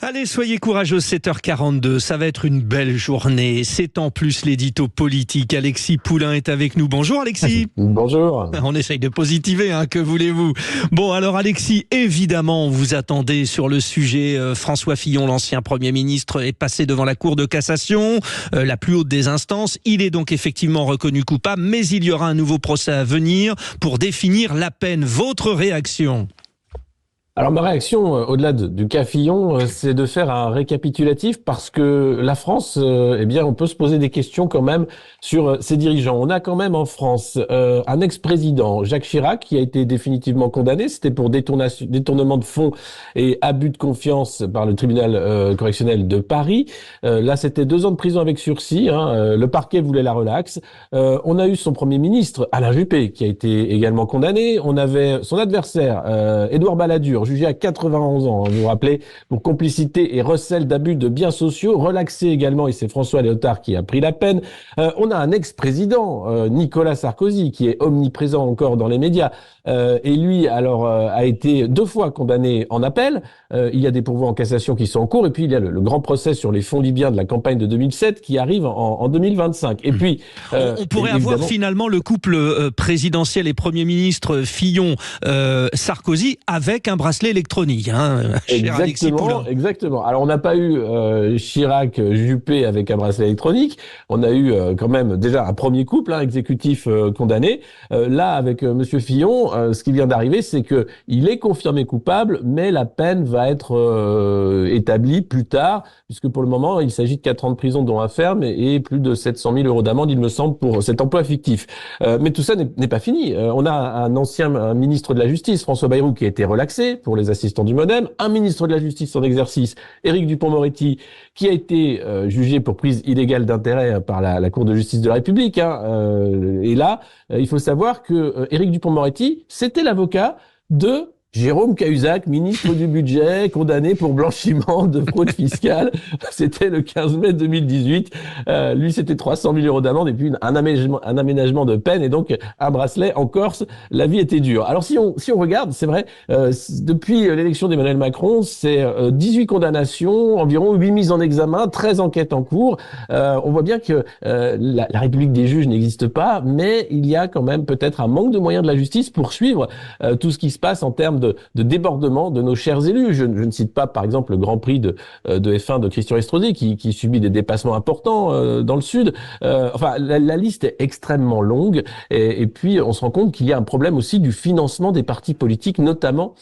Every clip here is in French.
Allez, soyez courageux, 7h42, ça va être une belle journée. C'est en plus l'édito politique. Alexis Poulain est avec nous. Bonjour Alexis. Bonjour. On essaye de positiver, que voulez-vous. Bon, alors Alexis, évidemment, vous attendez sur le sujet. François Fillon, l'ancien Premier ministre, est passé devant la Cour de cassation, la plus haute des instances. Il est donc effectivement reconnu coupable, mais il y aura un nouveau procès à venir pour définir la peine. Votre réaction ? Alors ma réaction, au-delà du cas Fillon, c'est de faire un récapitulatif parce que la France, on peut se poser des questions quand même sur ses dirigeants. On a quand même en France un ex-président, Jacques Chirac, qui a été définitivement condamné. C'était pour détournement de fonds et abus de confiance par le tribunal correctionnel de Paris. Là, c'était 2 ans de prison avec sursis. Le parquet voulait la relaxe. On a eu son Premier ministre, Alain Juppé, qui a été également condamné. On avait son adversaire, Édouard Balladur, jugé à 91 ans, vous vous rappelez, pour complicité et recel d'abus de biens sociaux, relaxé également, et c'est François Léotard qui a pris la peine. On a un ex-président, Nicolas Sarkozy, qui est omniprésent encore dans les médias, et lui, alors, a été 2 fois condamné en appel. Il y a des pourvois en cassation qui sont en cours, et puis il y a le grand procès sur les fonds libyens de la campagne de 2007 qui arrive en 2025. Et puis, on pourrait avoir finalement le couple présidentiel et Premier ministre Fillon-Sarkozy avec un bracelet électronique, cher Alexis Poulain. Exactement. Alors on n'a pas eu Chirac-Juppé avec un bracelet électronique. On a eu quand même déjà un premier couple exécutif condamné. Là, avec Monsieur Fillon, ce qui vient d'arriver, c'est que il est confirmé coupable, mais la peine va être établie plus tard, puisque pour le moment, il s'agit de 4 ans de prison dont un ferme et plus de 700 000 euros d'amende, il me semble, pour cet emploi fictif. Mais tout ça n'est pas fini. On a un ancien ministre de la Justice, François Bayrou, qui a été relaxé pour les assistants du MoDem, un ministre de la Justice en exercice, Éric Dupond-Moretti, qui a été jugé pour prise illégale d'intérêt par la Cour de justice de la République. Et là, il faut savoir que Éric Dupond-Moretti, c'était l'avocat de Jérôme Cahuzac, ministre du Budget, condamné pour blanchiment de fraude fiscale. C'était le 15 mai 2018. Lui, c'était 300 000 euros d'amende et puis un aménagement de peine et donc un bracelet en Corse. La vie était dure. Alors si on regarde, c'est vrai, depuis l'élection d'Emmanuel Macron, c'est 18 condamnations, environ 8 mises en examen, 13 enquêtes en cours. On voit bien que la République des juges n'existe pas, mais il y a quand même peut-être un manque de moyens de la justice pour suivre tout ce qui se passe en termes de débordement de nos chers élus. Je ne cite pas, par exemple, le Grand Prix de F1 de Christian Estrosi qui subit des dépassements importants dans le Sud. La liste est extrêmement longue. Et puis, on se rend compte qu'il y a un problème aussi du financement des partis politiques, notamment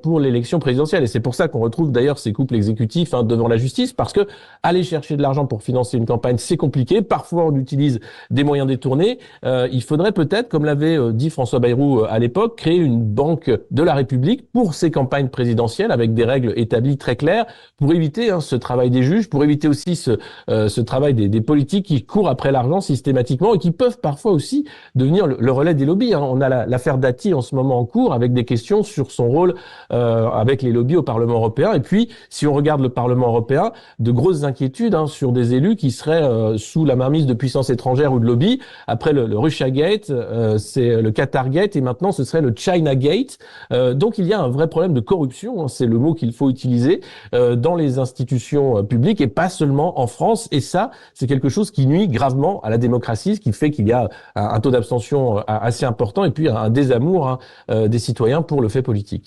pour l'élection présidentielle. Et c'est pour ça qu'on retrouve d'ailleurs ces couples exécutifs devant la justice, parce que aller chercher de l'argent pour financer une campagne, c'est compliqué. Parfois, on utilise des moyens détournés. Il faudrait peut-être, comme l'avait dit François Bayrou à l'époque, créer une banque de la République pour ces campagnes présidentielles avec des règles établies très claires pour éviter ce travail des juges, pour éviter aussi ce travail des politiques qui courent après l'argent systématiquement et qui peuvent parfois aussi devenir le relais des lobbies. On a l'affaire Dati en ce moment en cours avec des questions sur son rôle avec les lobbies au Parlement européen. Et puis, si on regarde le Parlement européen, de grosses inquiétudes sur des élus qui seraient sous la mainmise de puissances étrangères ou de lobbies. Après le Russiagate, c'est le Qatargate et maintenant ce serait le Chinagate. Donc il y a un vrai problème de corruption, c'est le mot qu'il faut utiliser, dans les institutions publiques et pas seulement en France. Et ça, c'est quelque chose qui nuit gravement à la démocratie, ce qui fait qu'il y a un taux d'abstention assez important et puis un désamour des citoyens pour le fait politique.